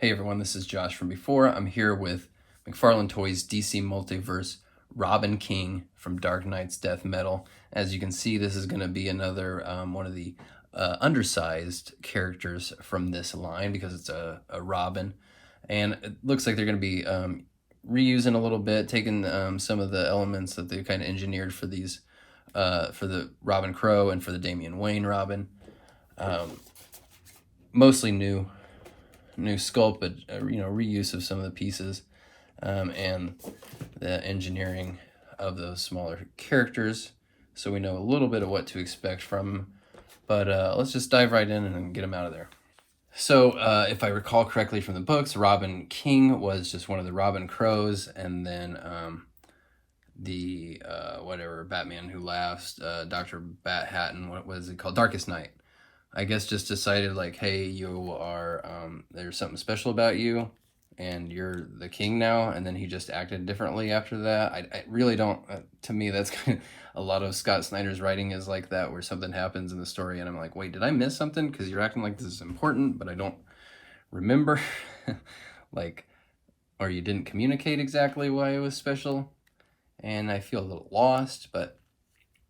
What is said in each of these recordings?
Hey everyone, this is Josh from before. I'm here with McFarlane Toys DC Multiverse Robin King from Dark Knight's Death Metal. As you can see, this is going to be another one of the undersized characters from this line because it's a Robin. And it looks like they're going to be reusing a little bit, taking some of the elements that they kind of engineered for these, for the Robin Crow and for the Damian Wayne Robin. Mostly new sculpt, but reuse of some of the pieces and the engineering of those smaller characters, so we know a little bit of what to expect from them. But let's just dive right in and get them out of there. So if I recall correctly from the books, Robin King was just one of the Robin Crows, and then the whatever Batman Who Laughs, Dr. Bat Hatton, what was it called, Darkest Night, I guess, just decided like, hey, you are, there's something special about you and you're the king now. And then he just acted differently after that. I really don't, to me, that's kind of, a lot of Scott Snyder's writing is like that, where something happens in the story and I'm like, wait, did I miss something? Because you're acting like this is important, but I don't remember. Like, or you didn't communicate exactly why it was special. And I feel a little lost, but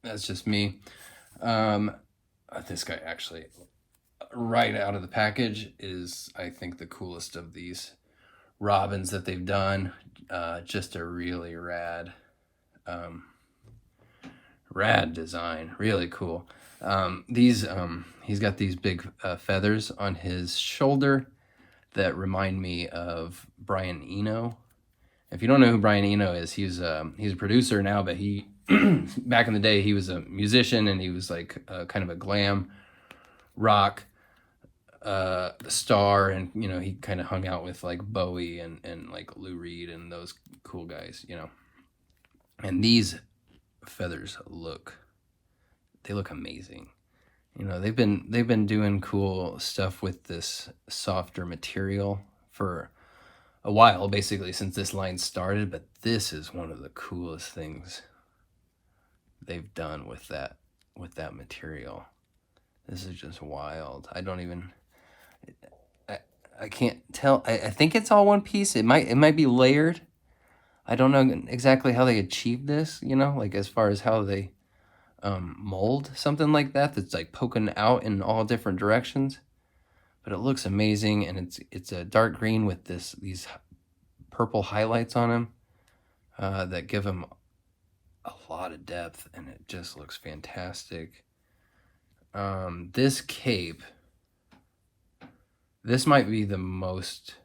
that's just me. This guy actually, right out of the package, is, I think, the coolest of these Robins that they've done. Just a really rad design, really cool. He's got these big feathers on his shoulder that remind me of Brian Eno. If you don't know who Brian Eno is, he's a producer now, but he back in the day, he was a musician, and he was like kind of a glam rock star, and he kind of hung out with like Bowie and like Lou Reed and those cool guys, And these feathers look amazing. They've been doing cool stuff with this softer material for a while, basically since this line started, but this is one of the coolest things they've done with that material. This is just wild. I can't tell. I think it's all one piece. It might be layered. I don't know exactly how they achieved this, like as far as how they mold something like that that's like poking out in all different directions. But it looks amazing, and it's a dark green with these purple highlights on him that give him a lot of depth, and it just looks fantastic. This cape, this might be the most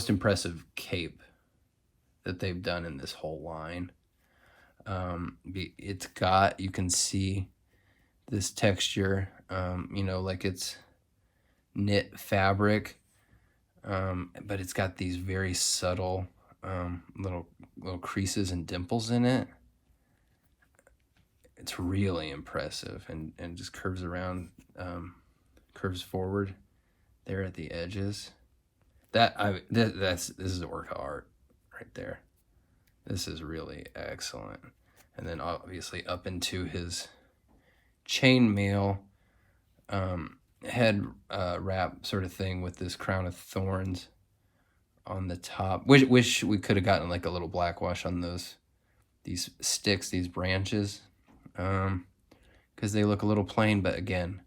impressive cape that they've done in this whole line. It's got, you can see this texture, like it's knit fabric, but it's got these very subtle little creases and dimples in it. It's really impressive, and just curves around, curves forward there at the edges. This is a work of art right there. This is really excellent. And then obviously up into his chainmail head wrap sort of thing with this crown of thorns on the top. Wish we could have gotten like a little black wash on these sticks, these branches, because they look a little plain, but again,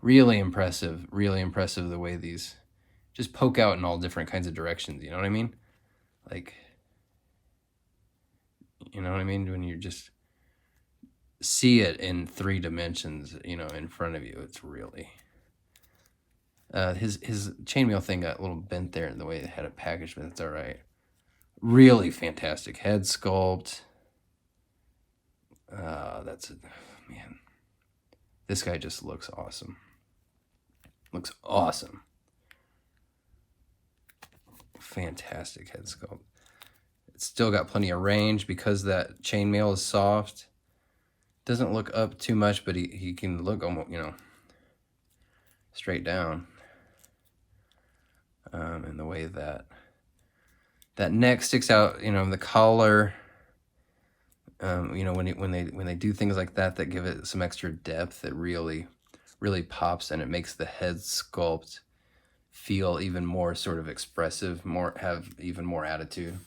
really impressive the way these just poke out in all different kinds of directions. You know what I mean? Like, you know what I mean? When you just see it in 3 dimensions, in front of you, it's really... his chainmail thing got a little bent there in the way they had it packaged, but it's all right. Really fantastic head sculpt. That's it, man. This guy just looks awesome. Looks awesome. Fantastic head sculpt. It's still got plenty of range because that chainmail is soft. Doesn't look up too much, but he can look almost, straight down. And the way that neck sticks out, the collar, when they do things like that give it some extra depth, it really pops, and it makes the head sculpt feel even more sort of expressive, have even more attitude.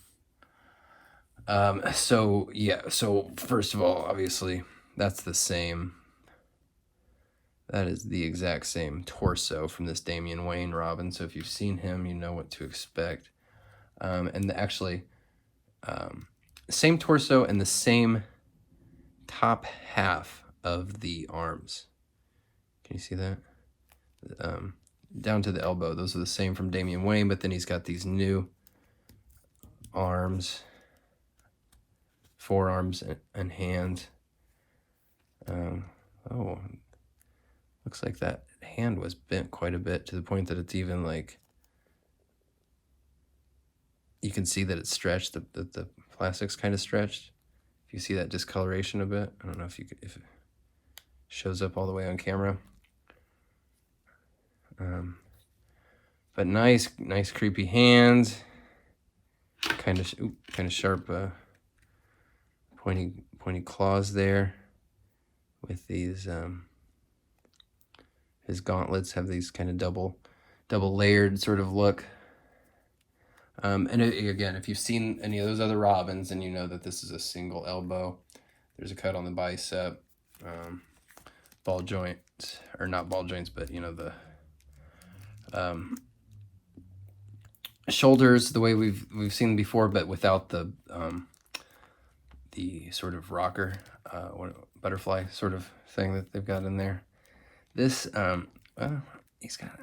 So yeah, so first of all, obviously that's the same. That is the exact same torso from this Damian Wayne Robin. So if you've seen him, you know what to expect. And actually, same torso and the same top half of the arms. Can you see that? Down to the elbow. Those are the same from Damian Wayne, but then he's got these new arms, forearms and hands. Oh, looks like that hand was bent quite a bit to the point that it's even like, you can see that it's stretched, the plastic's kind of stretched. If you see that discoloration a bit, I don't know if it shows up all the way on camera. But nice creepy hands, kind of sharp, pointy claws there. With these, his gauntlets have these kind of double layered sort of look. And again, if you've seen any of those other Robins, then you know that this is a single elbow. There's a cut on the bicep, ball joints, or not ball joints, but you know, the shoulders the way we've seen before, but without the sort of rocker, butterfly sort of thing that they've got in there. This, he's got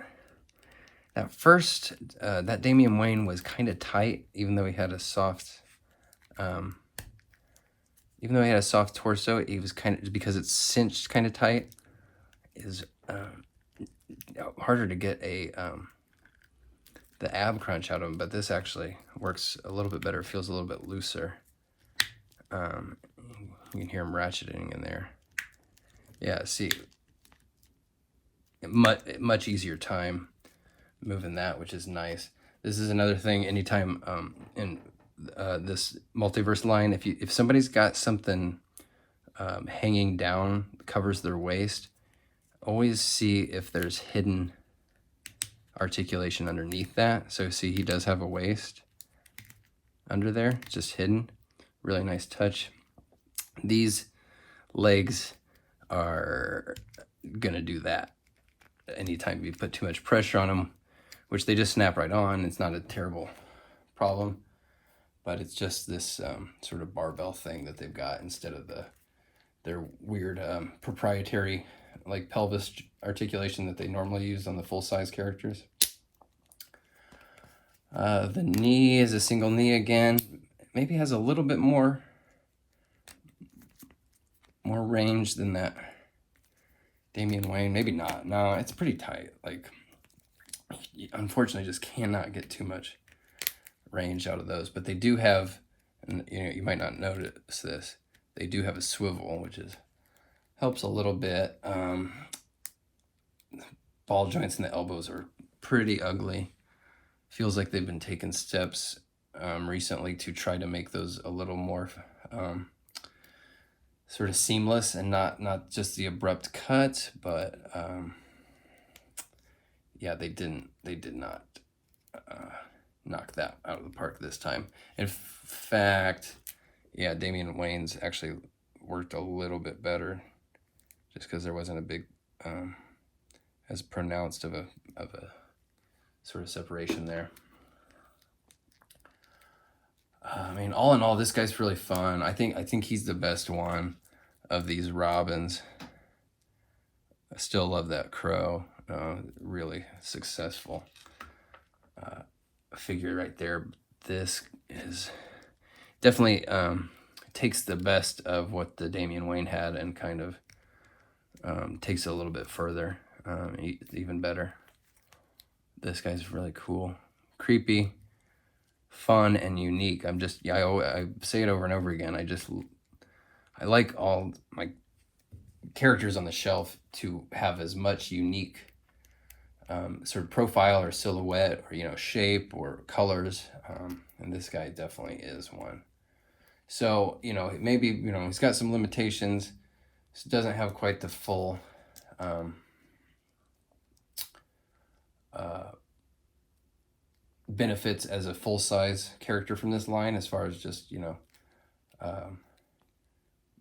that first, that Damian Wayne was kind of tight, even though he had a soft, torso. He was kind of, because it's cinched kind of tight, is harder to get the ab crunch out of him, but this actually works a little bit better. It feels a little bit looser. You can hear him ratcheting in there. Yeah, see, much easier time moving that, which is nice. This is another thing. Anytime in this multiverse line, if somebody's got something hanging down, covers their waist, always see if there's hidden articulation underneath that. So see, he does have a waist under there, just hidden. Really nice touch. These legs are gonna do that anytime you put too much pressure on them, which they just snap right on. It's not a terrible problem, but it's just this sort of barbell thing that they've got instead of their weird proprietary like pelvis articulation that they normally use on the full-size characters. The knee is a single knee again. Maybe has a little bit more range than that Damian Wayne. Maybe not. No, it's pretty tight. Like, unfortunately, just cannot get too much range out of those. But they do have, and you might not notice this, they do have a swivel, which helps a little bit. Ball joints in the elbows are pretty ugly. Feels like they've been taking steps recently to try to make those a little more sort of seamless and not just the abrupt cut, but yeah, they did not knock that out of the park this time. In fact, yeah, Damian Wayne's actually worked a little bit better, just because there wasn't a big as pronounced of a sort of separation there. I mean, all in all, this guy's really fun. I think he's the best one of these Robins. I still love that Crow. Really successful figure right there. This is definitely takes the best of what the Damian Wayne had and kind of takes it a little bit further, even better. This guy's really cool, creepy, fun, and unique. I say it over and over again. I like all my characters on the shelf to have as much unique sort of profile or silhouette or shape or colors, and this guy definitely is one. So maybe he's got some limitations. Doesn't have quite the full benefits as a full-size character from this line as far as just, you know,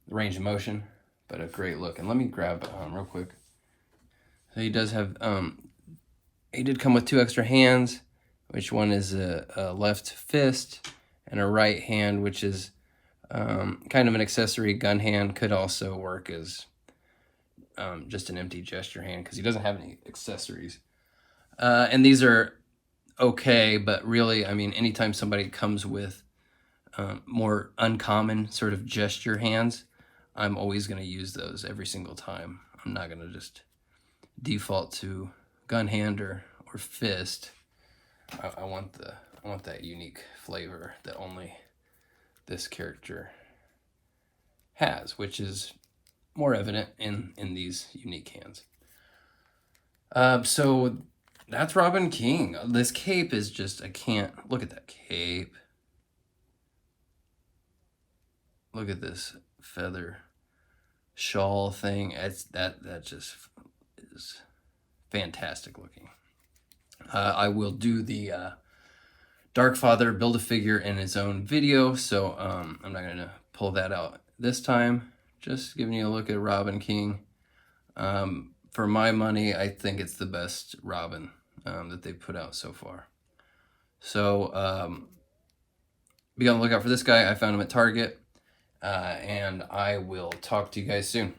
range of motion, but a great look. And let me grab real quick. So he does have, he did come with 2 extra hands, which one is a left fist and a right hand, which is kind of an accessory gun hand. Could also work as just an empty gesture hand because he doesn't have any accessories. And these are okay, but really, I mean, anytime somebody comes with more uncommon sort of gesture hands, I'm always going to use those every single time. I'm not going to just default to gun hand or fist. I want that unique flavor that only this character has, which is more evident in these unique hands. So that's Robin King. This cape is just, I can't look at that cape. Look at this feather shawl thing. It's that just is fantastic looking. I will do the Darkfather Build-A-Figure in his own video, so I'm not going to pull that out this time. Just giving you a look at Robin King. For my money, I think it's the best Robin that they've put out so far. So be on the lookout for this guy. I found him at Target, and I will talk to you guys soon.